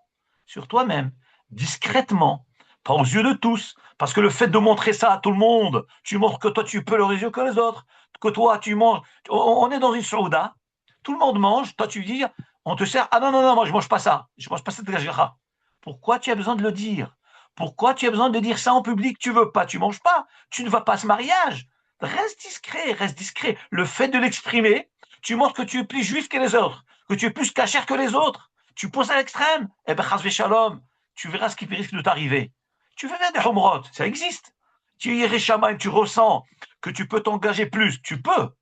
sur toi-même, discrètement, pas aux yeux de tous. Parce que le fait de montrer ça à tout le monde, tu montres que toi, tu peux le yeux que les autres, que toi, tu manges. On est dans une souda, tout le monde mange, toi, tu dis, on te sert, ah non, non, non, moi, je ne mange pas ça. Je ne mange pas cette gajera. Pourquoi tu as besoin de le dire? Pourquoi tu as besoin de dire ça en public? Tu veux pas, tu manges pas. Tu ne vas pas à ce mariage. Reste discret, reste discret. Le fait de l'exprimer, tu montres que tu es plus juif que les autres, que tu es plus cachère que les autres. Tu pousses à l'extrême, eh ben, chas shalom, tu verras ce qui risque de t'arriver. Tu veux faire des homrot, ça existe. Tu es Yereshamaim, tu ressens que tu peux t'engager plus, tu peux,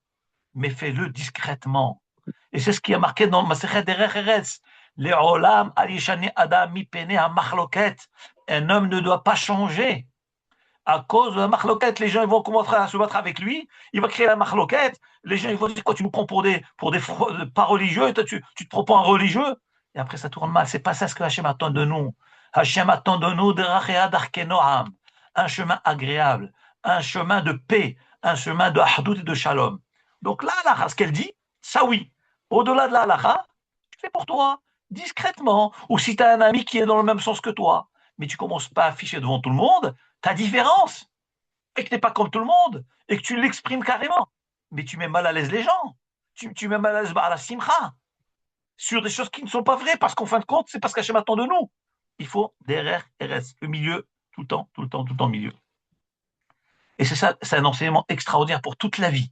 mais fais-le discrètement. Et c'est ce qui a marqué dans Masechet Derech Eretz. Le'olam al yishane adam mipene ha-machloket. Un homme ne doit pas changer à cause de la machloket. Les gens ils vont commencer à se battre avec lui. Il va créer la machloket. Les gens ils vont dire quoi, tu nous prends pour des pas religieux, toi, tu te prends pour un religieux. Et après ça tourne mal. C'est pas ça ce que Hachem attend de nous. Hachem attend de nous un chemin agréable, un chemin de paix, un chemin de ahdout et de shalom. Donc là, ce qu'elle dit, ça oui. Au-delà de la halakha, tu fais pour toi, discrètement. Ou si tu as un ami qui est dans le même sens que toi, mais tu commences pas à afficher devant tout le monde ta différence, et que tu n'es pas comme tout le monde, et que tu l'exprimes carrément. Mais tu mets mal à l'aise les gens. Tu mets mal à l'aise à la simcha, sur des choses qui ne sont pas vraies, parce qu'en fin de compte, c'est parce qu'Hachem attend de nous. Il faut derrière RS, le milieu, tout le temps, tout le temps, tout le temps, milieu. Et c'est ça, c'est un enseignement extraordinaire pour toute la vie.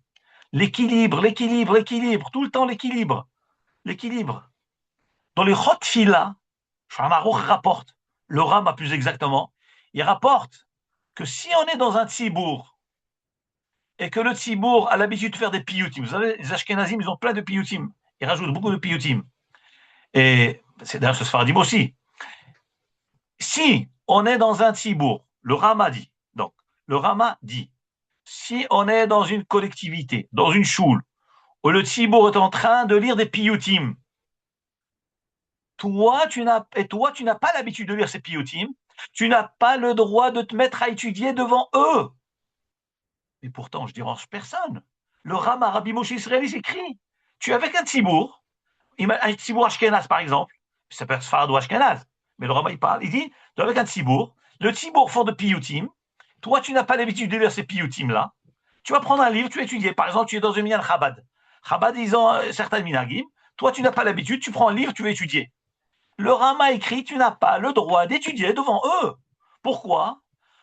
L'équilibre, l'équilibre, l'équilibre, tout le temps l'équilibre. L'équilibre. Dans les Chot Fila, Shulchan Aruch rapporte, le Rama plus exactement, il rapporte que si on est dans un tzibour et que le tzibour a l'habitude de faire des piyutim, vous savez, les Ashkenazim, ils ont plein de piyutim, ils rajoutent beaucoup de piyutim. Et c'est d'ailleurs ce Sfaradim aussi. Si on est dans un tzibour, le Rama dit, donc, le Rama dit, si on est dans une collectivité, dans une choule, où le tzibour est en train de lire des piyutim, toi, tu n'as pas l'habitude de lire ces piyutim, tu n'as pas le droit de te mettre à étudier devant eux. Et pourtant, je dérange personne. Le Rama, Rabbi Moshe Israël, écrit, tu es avec un tzibour, un tzibour ashkenaz par exemple, ça peut être Sfarad ou ashkenaz, mais le Rama il parle, il dit, tu es avec un tzibour, le tzibour font de piyutim, toi tu n'as pas l'habitude de lire ces piyutim là, tu vas prendre un livre, tu vas étudier, par exemple tu es dans un minyan Chabad, Chabad ils ont certains minagim, toi tu n'as pas l'habitude, tu prends un livre, tu vas étudier. Le Rama écrit, tu n'as pas le droit d'étudier devant eux. Pourquoi?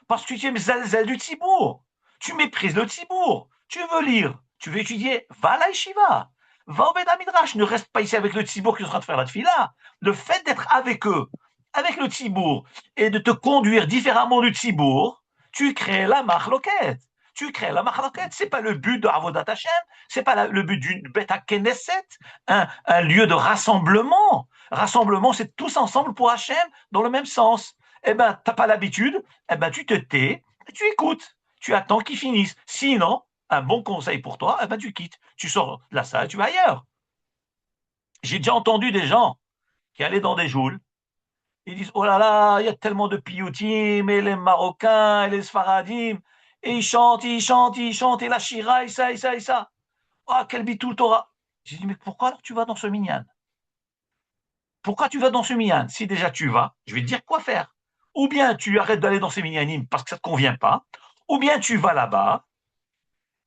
Parce que tu es mzalzel du tzibour. Tu méprises le tzibour. Tu veux lire, tu veux étudier, va à la yeshiva. Va au Beth Midrash. Ne reste pas ici avec le tzibour qui est en train de faire la tefila. Le fait d'être avec eux, avec le tzibour, et de te conduire différemment du tzibour, tu crées la machloket. Tu crées la machloket. C'est pas le but de Avodat Hashem. C'est pas le but d'une Beth Knesset, un lieu de rassemblement. Rassemblement, c'est tous ensemble pour Hachem dans le même sens. Eh ben, t'as pas l'habitude, eh ben, tu te tais et tu écoutes. Tu attends qu'ils finissent. Sinon, un bon conseil pour toi, eh ben, tu quittes. Tu sors de la salle, tu vas ailleurs. J'ai déjà entendu des gens qui allaient dans des joules. Ils disent, oh là là, il y a tellement de piyutim, et les Marocains, et les Sfaradim, et ils chantent, ils chantent, ils chantent, et la Shira, et ça, et ça, et ça. Ah, quel bitul Torah. J'ai dit, mais pourquoi alors tu vas dans ce minyan? Pourquoi tu vas dans ce minyan? Si déjà tu vas, je vais te dire quoi faire. Ou bien tu arrêtes d'aller dans ces minyanim parce que ça ne te convient pas, ou bien tu vas là-bas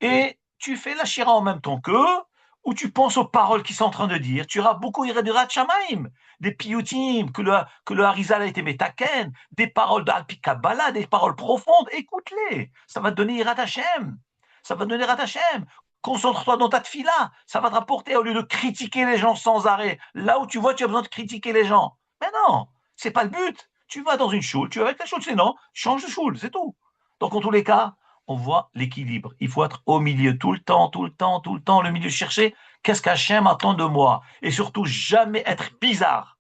et tu fais la shira en même temps qu'eux, ou tu penses aux paroles qu'ils sont en train de dire. Tu auras beaucoup de Shamaim, des piyutim, que le Harizal a été metaken, des paroles d'Alpi Kabbalah, des paroles profondes. Écoute-les. Ça va te donner Yirat Hashem. Ça va te donner Yirat Hashem. Concentre-toi dans ta tefila. Ça va te rapporter au lieu de critiquer les gens sans arrêt. Là où tu vois, tu as besoin de critiquer les gens. Mais non, c'est pas le but. Tu vas dans une choule, tu vas avec la choule, c'est non, change de choule, c'est tout. Donc, en tous les cas, on voit l'équilibre. Il faut être au milieu tout le temps, tout le temps, tout le temps, le milieu chercher qu'est-ce qu'Hachem attend de moi. Et surtout, jamais être bizarre.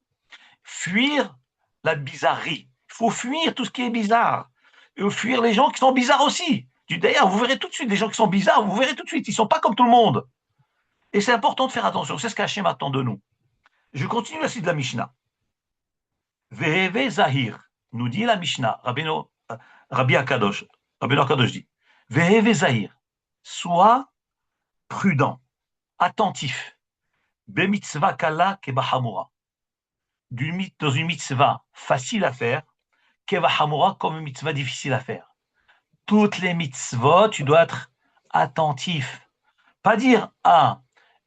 Fuir la bizarrerie. Il faut fuir tout ce qui est bizarre. Et fuir les gens qui sont bizarres aussi. D'ailleurs, vous verrez tout de suite des gens qui sont bizarres, vous verrez tout de suite, ils ne sont pas comme tout le monde. Et c'est important de faire attention, c'est ce qu'Hachem attend de nous. Je continue la suite de la Mishnah. Veheve Zahir, nous dit la Mishnah, Rabbi Akadosh dit, Veheve Zahir, sois prudent, attentif, be mitzvah kala kebahamura, dans une mitzvah facile à faire, kebahamura comme une mitzvah difficile à faire. Toutes les mitzvot, tu dois être attentif. Pas dire,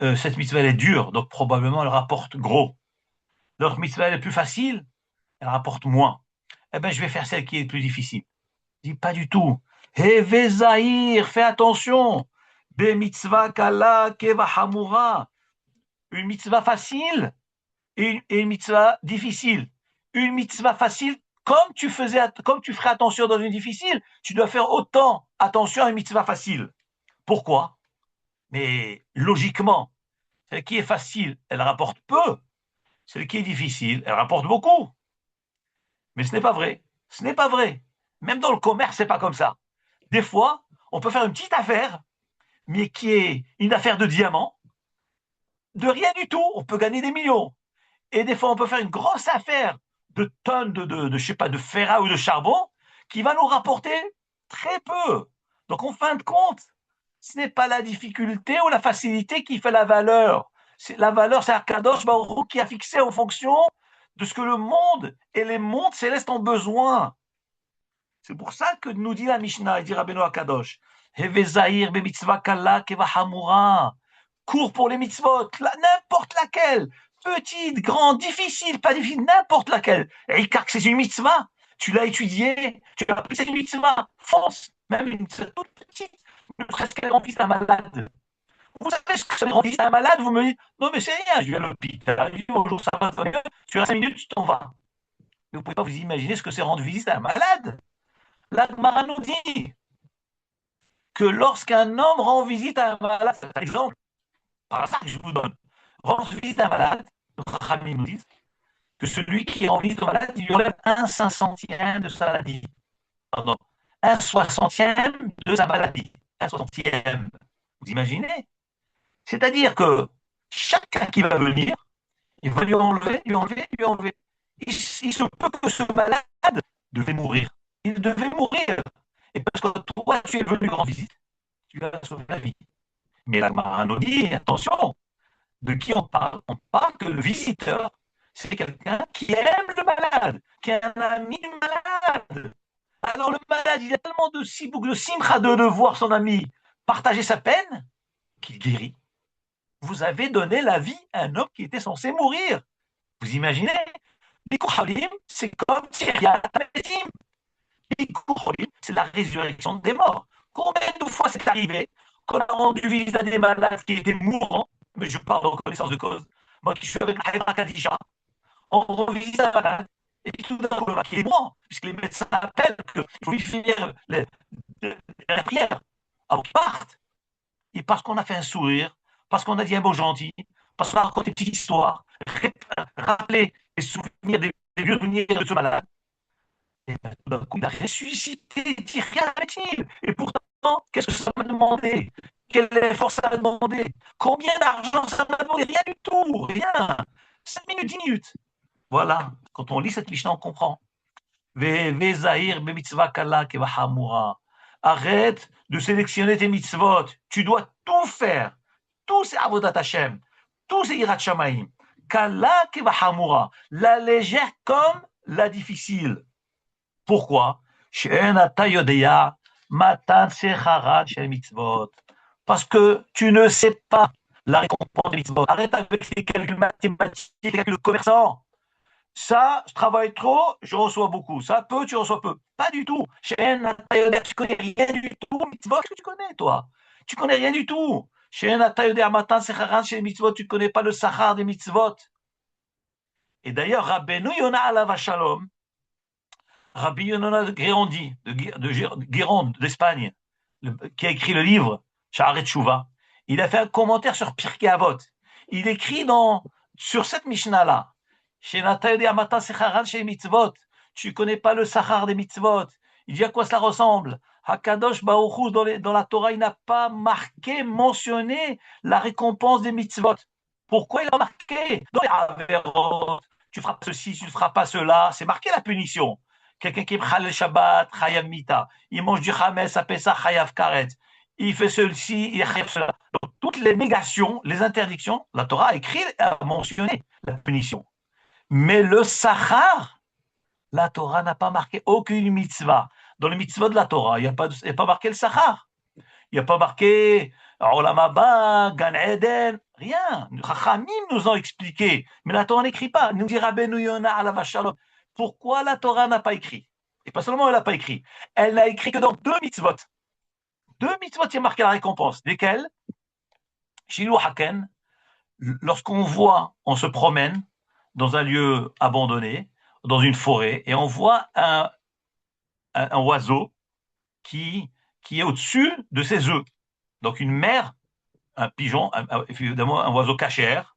cette mitzvah elle est dure, donc probablement elle rapporte gros. L'autre mitzvah elle est plus facile, elle rapporte moins. Eh bien, je vais faire celle qui est plus difficile. Je dis pas du tout. Heve Zahir, fais attention. Be mitzvah kala keva hamura. Une mitzvah facile et une mitzvah difficile. Une mitzvah facile, comme tu ferais attention dans une difficile, tu dois faire autant attention à une mitzvah facile. Pourquoi? Mais logiquement, celle qui est facile, elle rapporte peu. celle qui est difficile, elle rapporte beaucoup. Mais ce n'est pas vrai. Ce n'est pas vrai. Même dans le commerce, c'est pas comme ça. Des fois, on peut faire une petite affaire, mais qui est une affaire de diamant, de rien du tout, on peut gagner des millions. Et des fois, on peut faire une grosse affaire de tonnes je sais pas, de ferraille ou de charbon, qui va nous rapporter très peu. Donc, en fin de compte, ce n'est pas la difficulté ou la facilité qui fait la valeur. La valeur, c'est Akadosh Baruch Hu qui a fixé en fonction de ce que le monde et les mondes célestes ont besoin. C'est pour ça que nous dit la Mishnah, il dit Rabbeinu Akadosh, Heve Zahir be mitzvah kala keva hamura. Cours pour les mitzvot, n'importe laquelle, petite, grande, difficile, pas difficile, n'importe laquelle. Et car c'est une mitzvah, tu l'as étudié, tu as appris, c'est une mitzvah, fonce, même une toute petite, ne serait-ce qu'elle rend visite à un malade. Vous savez ce que ça rend visite à un malade, vous me dites, non mais c'est rien, je vais à l'hôpital, je dis bonjour, ça va mieux, tu restes 5 minutes, tu t'en vas. Mais vous ne pouvez pas vous imaginer ce que c'est rendre visite à un malade. La Gemara nous dit que lorsqu'un homme rend visite à un malade, c'est un exemple, par hasard que je vous donne, rend visite à un malade, notre Rami nous dit que celui qui rend visite au malade, il lui enlève un 500e de sa maladie. Pardon, un 60e de sa maladie. Un 60e. Vous imaginez? C'est-à-dire que chacun qui va venir, il va lui enlever, lui enlever, lui enlever. Il se peut que ce malade devait mourir. Il devait mourir. Et parce que toi, tu es venu rendre visite, tu vas sauver la vie. Mais la Gemara nous dit, attention, de qui on parle? On parle que le visiteur, c'est quelqu'un qui aime le malade, qui est un ami du malade. Alors le malade, il a tellement de sibouk, de simcha de voir son ami partager sa peine, qu'il guérit. Vous avez donné la vie à un homme qui était censé mourir. Vous imaginez? Les Kohalim, c'est comme Tyriat Ametim. Les Kohalim, c'est la résurrection des morts. Combien de fois c'est arrivé qu'on a rendu visite à des malades qui étaient mourants, mais je parle en connaissance de cause, moi qui suis avec la Haïdra Kadisha, on rend visite à un malade, et puis tout d'un coup, le malade qui est mourant, puisque les médecins appellent qu'il faut lui finir la prière avant qu'il parte. Et parce qu'on a fait un sourire, parce qu'on a dit un mot gentil, parce qu'on a raconté une petite histoire, rappeler les souvenirs des vieux souvenirs de ce malade, et ben, tout d'un coup, il a ressuscité, il dit rien n'est-il. Et pourtant, qu'est-ce que ça m'a demandé? Quel effort ça m'a demandé? Combien d'argent ça m'a demandé? Rien du tout, rien. 5 minutes, 10 minutes. Voilà, quand on lit cette Mishnah, on comprend. Arrête de sélectionner tes mitzvot. Tu dois tout faire. Tout c'est Avodat Hashem. Tout c'est Yirat Shamaim. Kala kevahamura. La légère comme la difficile. Pourquoi? Parce que tu ne sais pas la récompense des mitzvot. Arrête avec les calculs mathématiques, les calculs commerçants. Ça, je travaille trop, je reçois beaucoup. Ça, peu, tu reçois peu. Pas du tout. Tu connais rien du tout. Mitzvot, qu'est-ce que tu connais, toi? Tu connais rien du tout. Chez les mitzvot, tu ne connais pas le sachar des mitzvot. Et d'ailleurs, Rabbeinu Yona alav shalom, Rabbi Yonah de Guérandi, de Guérande, d'Espagne, qui a écrit le livre Sha'aret Tshuva, il a fait un commentaire sur Pirkei Avot. Il écrit sur cette Mishnah-là, tu ne connais pas le Sachar des mitzvot. Il dit à quoi ça ressemble? Hakadosh Baruch Hu, dans la Torah, il n'a pas marqué, mentionné la récompense des mitzvot. Pourquoi il a marqué? Dans les Averot, tu feras ceci, tu ne feras pas cela. C'est marqué la punition. Quelqu'un qui est le Shabbat, Chayav Mita. Il mange du Hametz, ça fait ça, Chayav Karet. Il fait ceci, il Chayav cela. Donc, toutes les négations, les interdictions, la Torah a écrit, a mentionné la punition. Mais le Sachar, la Torah n'a pas marqué aucune mitzvah. Dans les mitzvahs de la Torah, il n'y a pas marqué le Sachar. Il n'y a pas marqué Olam Haba, Gan Eden, rien. Les Chachamim nous ont expliqué, mais la Torah n'écrit pas. Nous dit Rabbeinu Yona alav shalom. Pourquoi la Torah n'a pas écrit? Et pas seulement elle n'a pas écrit, elle n'a écrit que dans 2 mitzvot. 2 mitzvot, il y a marqué la récompense. Desquelles? Shilu Haken, lorsqu'on voit, on se promène dans un lieu abandonné, dans une forêt, et on voit un oiseau qui est au-dessus de ses œufs. Donc une mère, un pigeon, évidemment un oiseau cachère,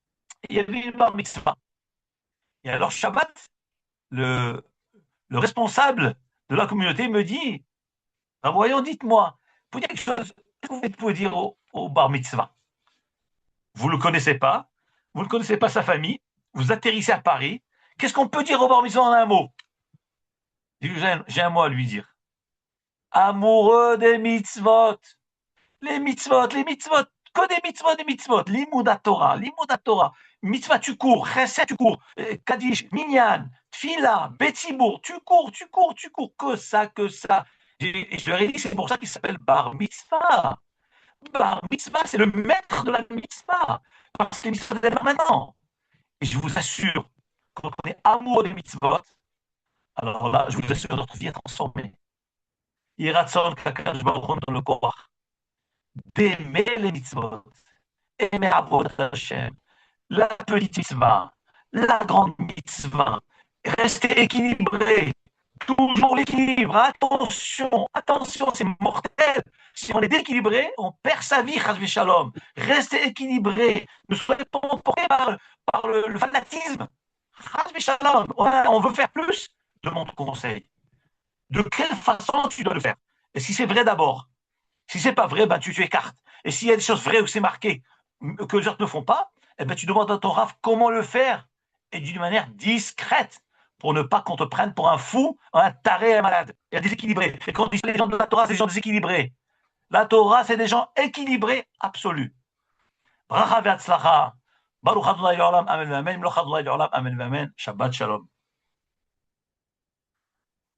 il y avait une bar mitzvah. Et alors, Shabbat, le, le responsable de la communauté me dit, ah, voyons, dites-moi, vous dire quelque chose, qu'est-ce que vous pouvez dire au bar mitzvah? Vous ne le connaissez pas, vous ne connaissez pas sa famille, vous atterrissez à Paris, qu'est-ce qu'on peut dire au bar mitzvah en un mot? J'ai un mot à lui dire. Amoureux des mitzvot. Les mitzvot, que des mitzvot. Limouda Torah, limouda Torah. Mitzvah, tu cours. Chesed, tu cours. Kaddish, Minyan, Tfila, Betzibour, tu cours, tu cours, tu cours. Que ça, que ça. Et je leur ai dit, c'est pour ça qu'il s'appelle Bar Mitzvah. Bar Mitzvah, c'est le maître de la mitzvah. Parce que les mitzvahs démarrent maintenant. Et je vous assure, quand on est amoureux des mitzvot, alors là, je vous assure, notre vie est transformée. Yiratzon Kakash Baruch dans le corps. D'aimer les mitzvot, aimer Avodat Hashem, la petite mitzvah, la grande mitzvah, rester équilibré, toujours l'équilibre, attention, attention, c'est mortel. Si on est déséquilibré, on perd sa vie, Chazvé Shalom. Restez équilibré, ne soyez pas emporté par le fanatisme. Chazvé Shalom, on veut faire plus, demande conseil. De quelle façon tu dois le faire? Et si c'est vrai d'abord, si c'est pas vrai, ben tu écartes. Et s'il y a des choses vraies où c'est marqué que les autres ne font pas, eh ben tu demandes à ton Rav comment le faire et d'une manière discrète pour ne pas qu'on te prenne pour un fou, un taré, un malade et un déséquilibré. Et quand on dit les gens de la Torah, c'est des gens déséquilibrés. La Torah, c'est des gens équilibrés absolus. Bracha ve'atzlacha. Baruch Adonai Olam, Amen, Amen. Amen, Amen. Shabbat Shalom.